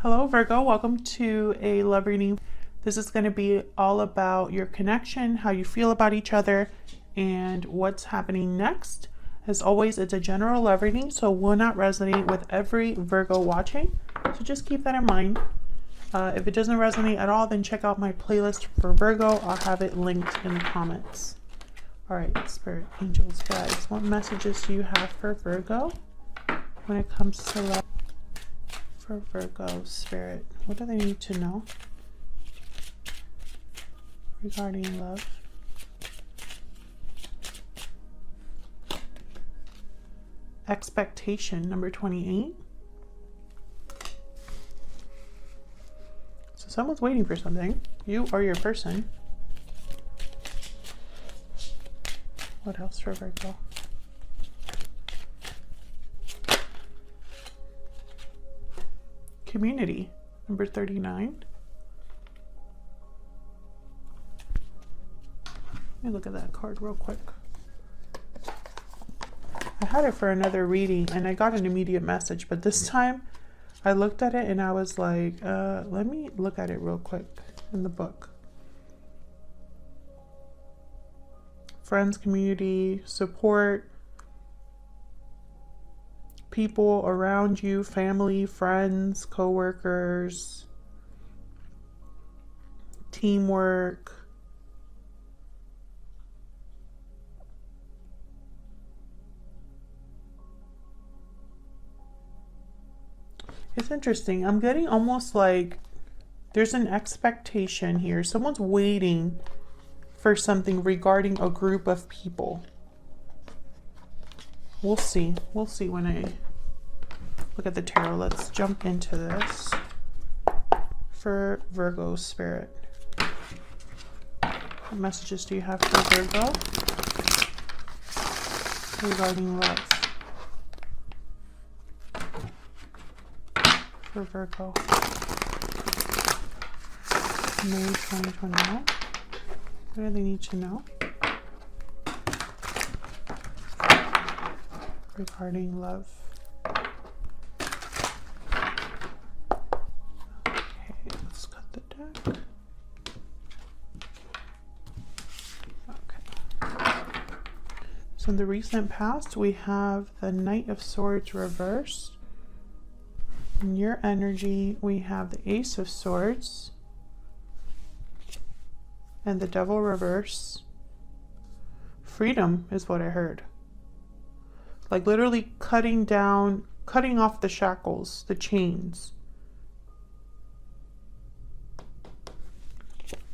Hello Virgo, welcome to a love reading. This is going to be all about your connection, how you feel about each other, and what's happening next. As always, it's a general love reading, so it will not resonate with every Virgo watching. So just keep that in mind. If it doesn't resonate at all, then check out my playlist for Virgo. I'll have it linked in the comments. All right, Spirit, Angels, Guides, what messages do you have for Virgo when it comes to love? For Virgo, Spirit, what do they need to know regarding love? Expectation, number 28. So someone's waiting for something, you or your person. What else for Virgo? Community, number 39. Let me look at that card real quick. I had it for another reading and I got an immediate message, but this time I looked at it and I was like, let me look at it real quick in the book. Friends, community, support, people around you, family, friends, co-workers, teamwork. It's interesting. I'm getting almost like there's an expectation here. Someone's waiting for something regarding a group of people. We'll see. We'll see when I look at the tarot. Let's jump into this for Virgo, Spirit. What messages do you have for Virgo regarding love? For Virgo, May 2021. What do they need to know regarding love? Okay, let's cut the deck. Okay. So in the recent past, we have the Knight of Swords reversed. In your energy, we have the Ace of Swords and the Devil reverse. Freedom is what I heard. Like literally cutting off the shackles, the chains.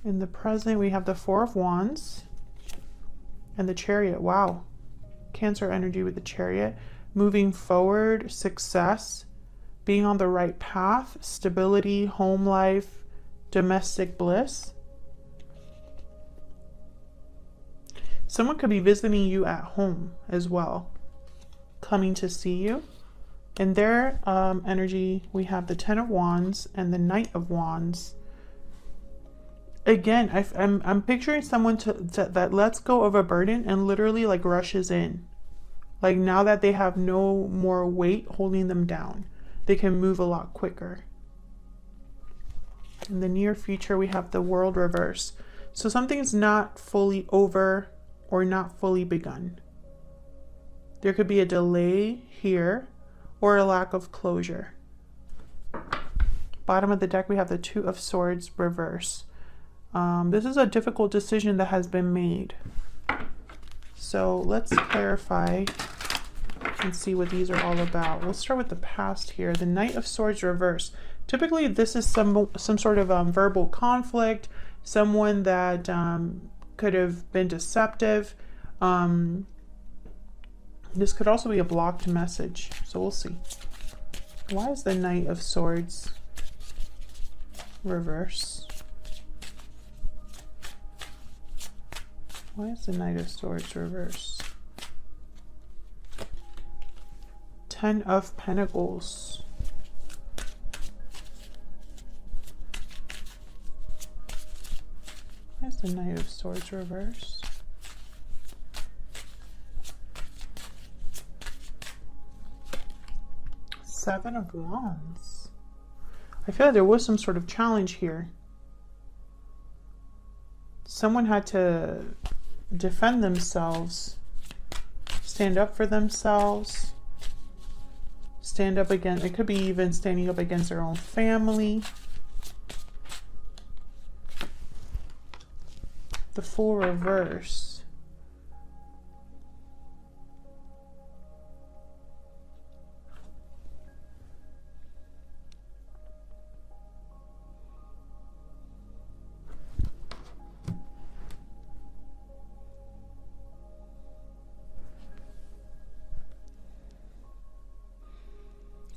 In the present, we have the Four of Wands and the Chariot. Wow. Cancer energy with the Chariot. Moving forward, success. Being on the right path, stability, home life, domestic bliss. Someone could be visiting you at home as well, coming to see you. In their energy, we have the Ten of Wands and the Knight of Wands. Again, I'm picturing someone that lets go of a burden and literally like rushes in. Like now that they have no more weight holding them down. They can move a lot quicker. In the near future, we have the World reverse. So something's not fully over or not fully begun. There could be a delay here or a lack of closure. Bottom of the deck, we have the Two of Swords reverse. This is a difficult decision that has been made. So let's clarify and see what these are all about. We'll start with the past here. The Knight of Swords reverse. Typically, this is some sort of verbal conflict, someone that could have been deceptive. This could also be a blocked message. So we'll see. Why is the Knight of Swords reverse? Why is the Knight of Swords reverse? Ten of Pentacles. Why is the Knight of Swords reverse? Seven of Wands. I feel like there was some sort of challenge here. Someone had to defend themselves, stand up for themselves, stand up against, it could be even standing up against their own family. The Fool reverse.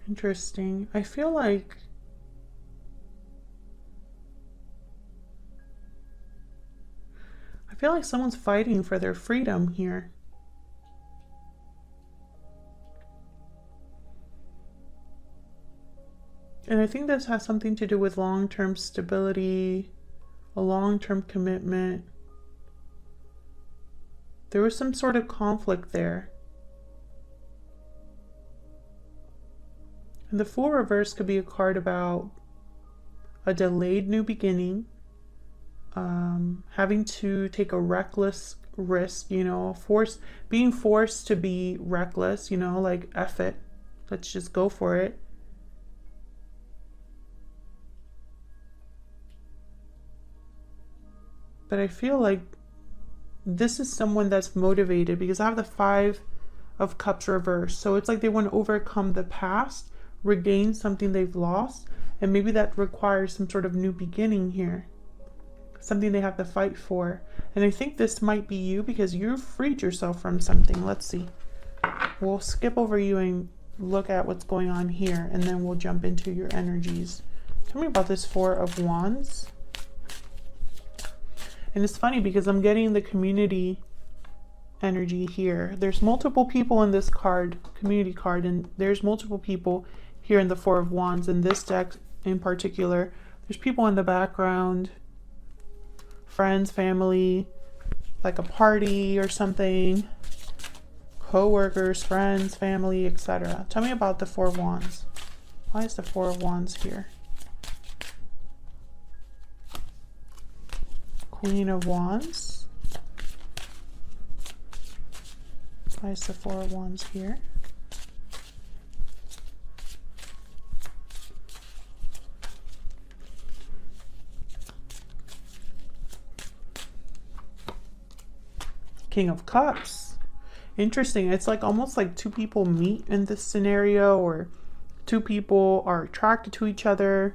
Interesting. I feel like someone's fighting for their freedom here. And I think this has something to do with long-term stability, a long-term commitment. There was some sort of conflict there. And the Fool reverse could be a card about a delayed new beginning, having to take a reckless risk, you know, being forced to be reckless, you know, like F it, let's just go for it. But I feel like this is someone that's motivated, because I have the Five of Cups reversed. So it's like they want to overcome the past, regain something they've lost, and maybe that requires some sort of new beginning here. Something they have to fight for. And I think this might be you, because you've freed yourself from something. Let's see. We'll skip over you and look at what's going on here, and then we'll jump into your energies. Tell me about this Four of Wands. And it's funny because I'm getting the community energy here. There's multiple people in this card, community card, and there's multiple people here in the Four of Wands. In this deck in particular, there's people in the background, friends, family, like a party or something, co-workers, friends, family, etc. Tell me about the Four of Wands. Why is the Four of Wands here? Queen of Wands. Why is the Four of Wands here? King of Cups. Interesting. It's like almost like two people meet in this scenario, or two people are attracted to each other.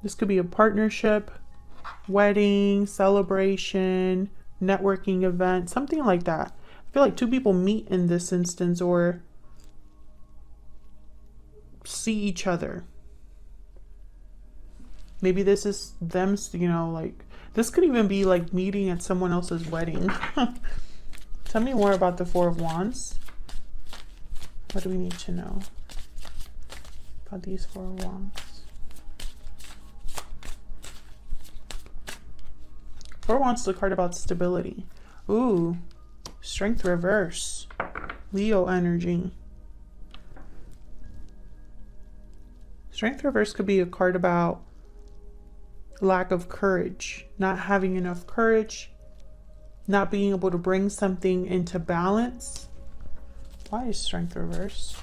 This could be a partnership, wedding, celebration, networking event, something like that. I feel like two people meet in this instance, or see each other. Maybe this is them, you know, like this could even be like meeting at someone else's wedding. Tell me more about the Four of Wands. What do we need to know about these Four of Wands? Four of Wands is a card about stability. Ooh, Strength reverse. Leo energy. Strength reverse could be a card about lack of courage, not having enough courage, not being able to bring something into balance. Why is Strength reverse?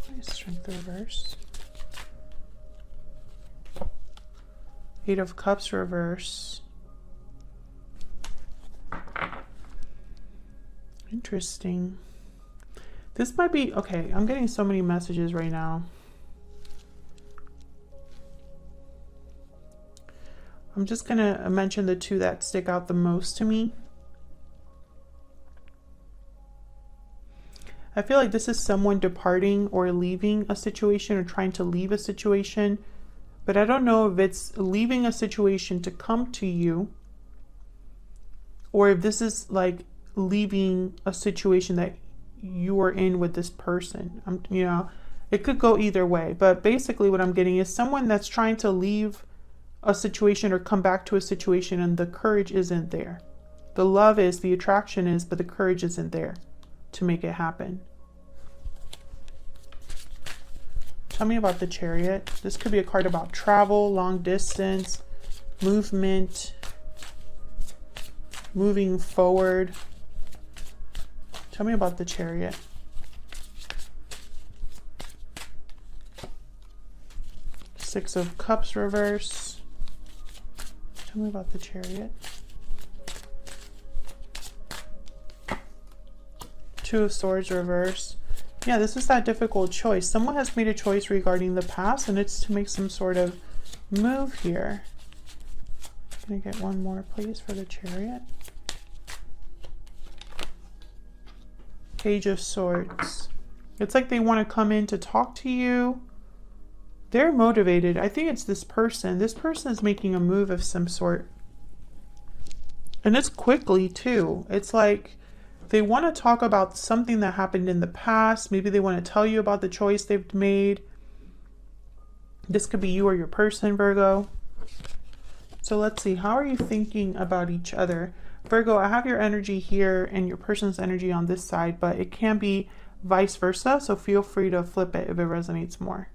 Why is Strength reverse? Eight of Cups reverse. Interesting. This might be, okay, I'm getting so many messages right now. I'm just going to mention the two that stick out the most to me. I feel like this is someone departing or leaving a situation, or trying to leave a situation. But I don't know if it's leaving a situation to come to you, or if this is like leaving a situation that you are in with this person. You know, it could go either way. But basically what I'm getting is someone that's trying to leave a situation or come back to a situation, and the courage isn't there. The love is, the attraction is, but the courage isn't there to make it happen. Tell me about the Chariot. This could be a card about travel, long distance, movement, moving forward. Tell me about the Chariot. Six of Cups reverse. Tell me about the Chariot. Two of Swords reverse. Yeah, this is that difficult choice. Someone has made a choice regarding the past, and it's to make some sort of move here. Can I get one more, please, for the Chariot? Page of Swords. It's like they want to come in to talk to you. They're motivated. I think it's this person. This person is making a move of some sort. And it's quickly, too. It's like they want to talk about something that happened in the past. Maybe they want to tell you about the choice they've made. This could be you or your person, Virgo. So let's see. How are you thinking about each other? Virgo, I have your energy here and your person's energy on this side, but it can be vice versa. So feel free to flip it if it resonates more.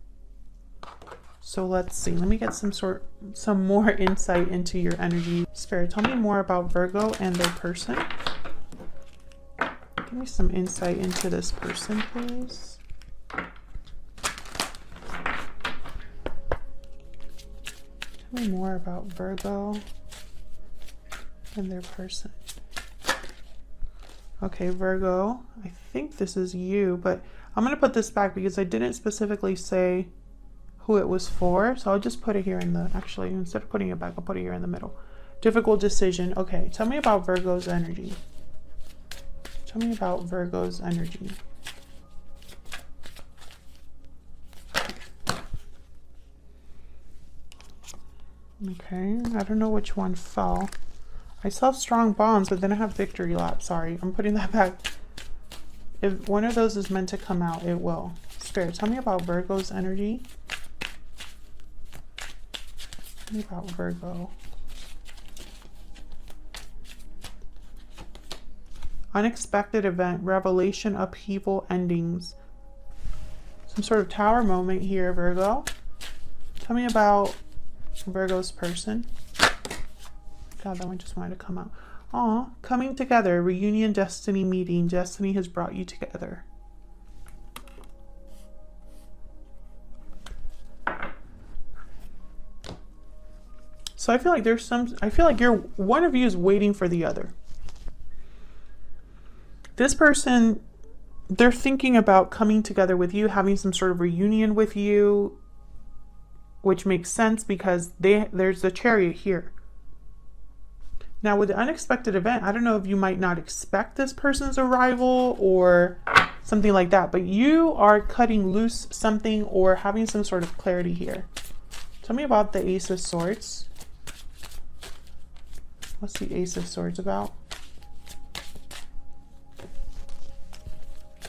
So let's see. Let me get some more insight into your energy. Spirit, tell me more about Virgo and their person. Give me some insight into this person, please. Tell me more about Virgo and their person. Okay, Virgo, I think this is you, but I'm going to put this back because I didn't specifically say who it was for. So I'll just put it here in the, actually, instead of putting it back, I'll put it here in the middle. Difficult decision. Okay, tell me about Virgo's energy. Tell me about Virgo's energy. Okay, I don't know which one fell. I saw strong bonds, but then I have victory lap. Sorry, I'm putting that back. If one of those is meant to come out, it will. Spirit, tell me about Virgo's energy. Tell me about Virgo. Unexpected event, revelation, upheaval, endings. Some sort of tower moment here, Virgo. Tell me about Virgo's person. God, that one just wanted to come out. Aw, coming together, reunion, destiny meeting. Destiny has brought you together. So I feel like there's I feel like one of you is waiting for the other. This person, they're thinking about coming together with you, having some sort of reunion with you, which makes sense because there's the Chariot here. Now with the unexpected event, I don't know if you might not expect this person's arrival or something like that, but you are cutting loose something or having some sort of clarity here. Tell me about the Ace of Swords. What's the Ace of Swords about?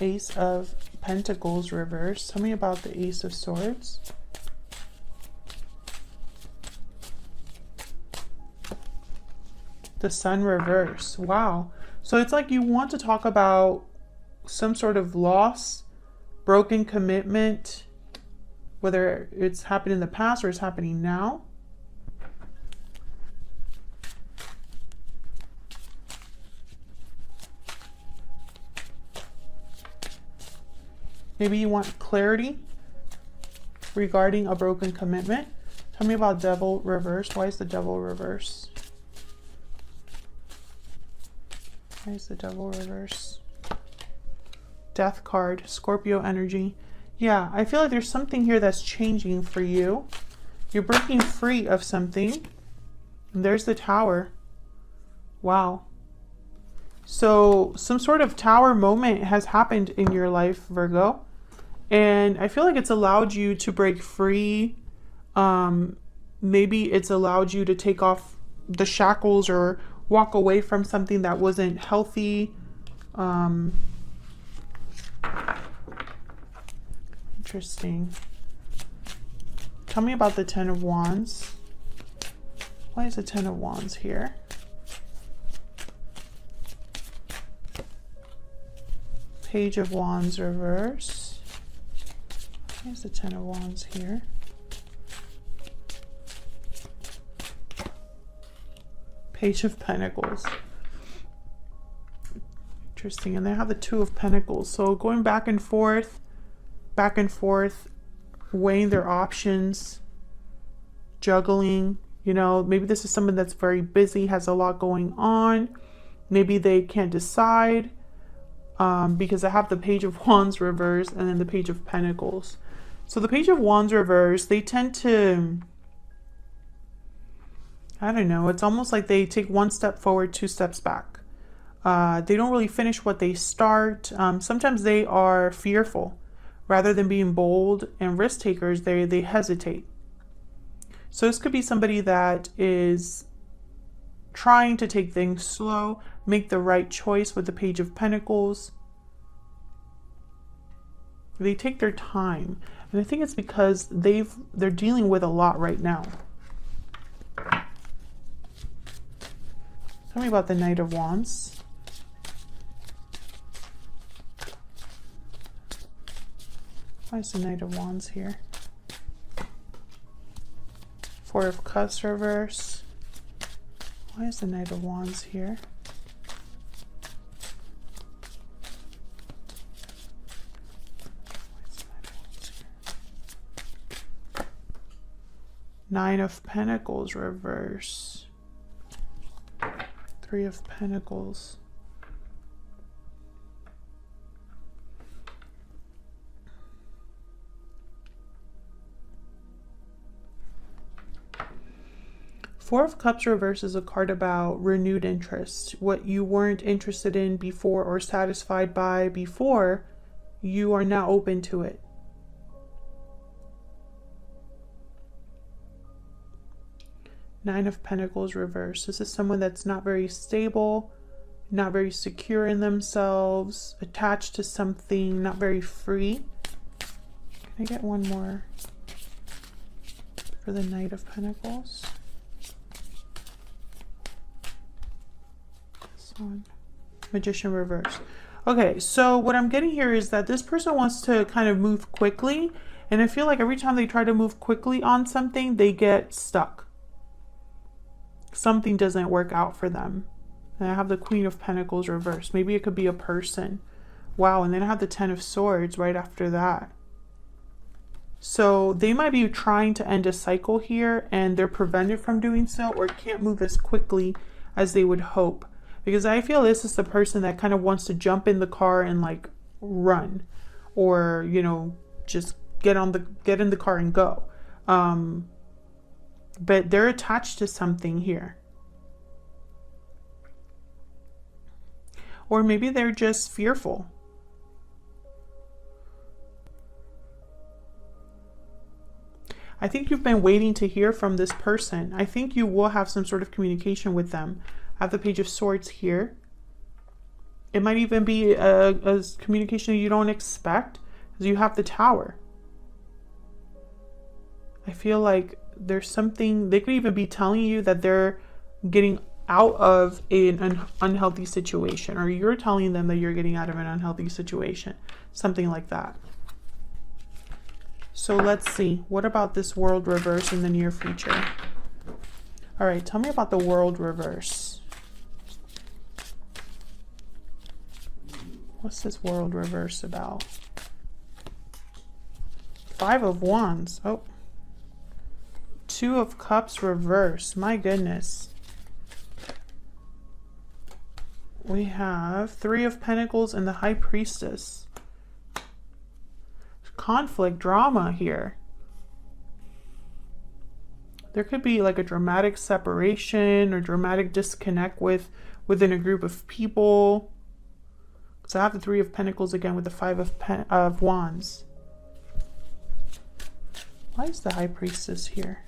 Ace of Pentacles reverse. Tell me about the Ace of Swords. The Sun reverse. Wow. So it's like you want to talk about some sort of loss, broken commitment, whether it's happened in the past or it's happening now. Maybe you want clarity regarding a broken commitment. Tell me about Devil reversed. Why is the Devil reversed? Why is the Devil reversed? Death card, Scorpio energy. Yeah, I feel like there's something here that's changing for you. You're breaking free of something. And there's the Tower. Wow. So some sort of tower moment has happened in your life, Virgo. And I feel like it's allowed you to break free. Maybe it's allowed you to take off the shackles or walk away from something that wasn't healthy. Interesting. Tell me about the Ten of Wands. Why is the Ten of Wands here? Page of Wands reverse. Here's the Ten of Wands here. Page of Pentacles. Interesting. And they have the Two of Pentacles. So going back and forth, weighing their options, juggling. You know, maybe this is someone that's very busy, has a lot going on. Maybe they can't decide because I have the Page of Wands reverse and then the Page of Pentacles. So the Page of Wands reverse, they tend to, I don't know, it's almost like they take one step forward, two steps back. They don't really finish what they start. Sometimes they are fearful. Rather than being bold and risk takers, they hesitate. So this could be somebody that is trying to take things slow, make the right choice with the Page of Pentacles. They take their time. And I think it's because they're dealing with a lot right now. Tell me about the Knight of Wands. Why is the Knight of Wands here? Four of Cups reverse. Why is the Knight of Wands here? Nine of Pentacles reverse. Three of Pentacles. Four of Cups reverse is a card about renewed interest. What you weren't interested in before or satisfied by before, you are now open to it. Nine of Pentacles reverse. This is someone that's not very stable, not very secure in themselves, attached to something, not very free. Can I get one more for the Knight of Pentacles? Magician reverse. Okay, so what I'm getting here is that this person wants to kind of move quickly, and I feel like every time they try to move quickly on something, they get stuck. Something doesn't work out for them. And I have the Queen of Pentacles reverse. Maybe it could be a person. Wow, and then I have the Ten of Swords right after that. So they might be trying to end a cycle here, and they're prevented from doing so, or can't move as quickly as they would hope. Because I feel this is the person that kind of wants to jump in the car and like run, or, you know, just get in the car and go. But they're attached to something here. Or maybe they're just fearful. I think you've been waiting to hear from this person. I think you will have some sort of communication with them. I have the Page of Swords here. It might even be a communication you don't expect, because you have the Tower. I feel like there's something, they could even be telling you that they're getting out of an unhealthy situation, or you're telling them that you're getting out of an unhealthy situation, something like that. So let's see, what about this World reverse in the near future? All right, tell me about the World reverse. What's this World reverse about? Five of Wands. Oh. Two of Cups reverse. My goodness. We have Three of Pentacles and the High Priestess. Conflict, drama here. There could be like a dramatic separation or dramatic disconnect within a group of people. So I have the Three of Pentacles again with the Five of Wands. Why is the High Priestess here?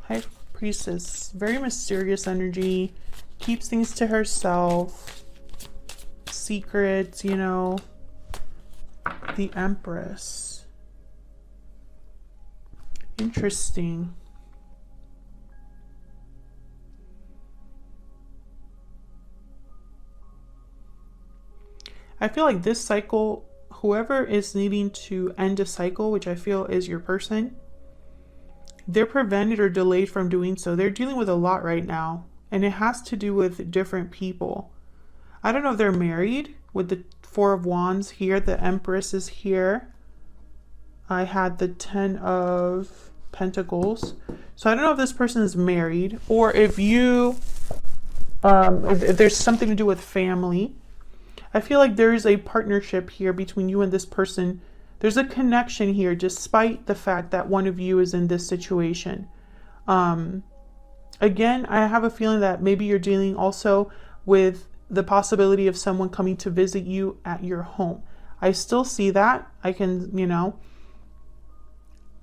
High Priestess, very mysterious energy, keeps things to herself, secrets, you know. The Empress. Interesting. I feel like this cycle, whoever is needing to end a cycle, which I feel is your person, they're prevented or delayed from doing so. They're dealing with a lot right now, and it has to do with different people. I don't know if they're married with the Four of Wands here. The Empress is here. I had the Ten of Pentacles. So I don't know if this person is married, or if you, if there's something to do with family. I feel like there is a partnership here between you and this person. There's a connection here, despite the fact that one of you is in this situation. Again, I have a feeling that maybe you're dealing also with the possibility of someone coming to visit you at your home. I still see that. I can, you know,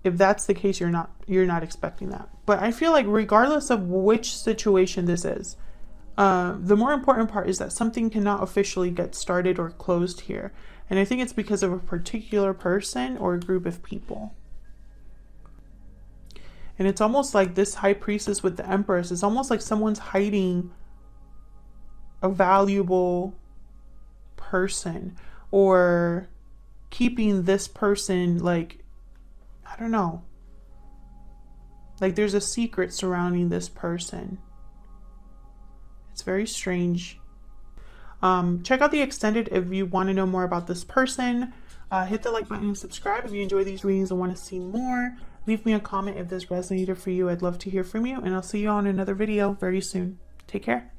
if that's the case, you're not expecting that. But I feel like regardless of which situation this is, the more important part is that something cannot officially get started or closed here. And I think it's because of a particular person or a group of people. And it's almost like this High Priestess with the Empress is almost like someone's hiding a valuable person, or keeping this person, like, I don't know, like there's a secret surrounding this person. It's very strange. Check out the extended if you want to know more about this person. Hit the like button and subscribe if you enjoy these readings and want to see more. Leave me a comment if this resonated for you. I'd love to hear from you, and I'll see you on another video very soon. Take care.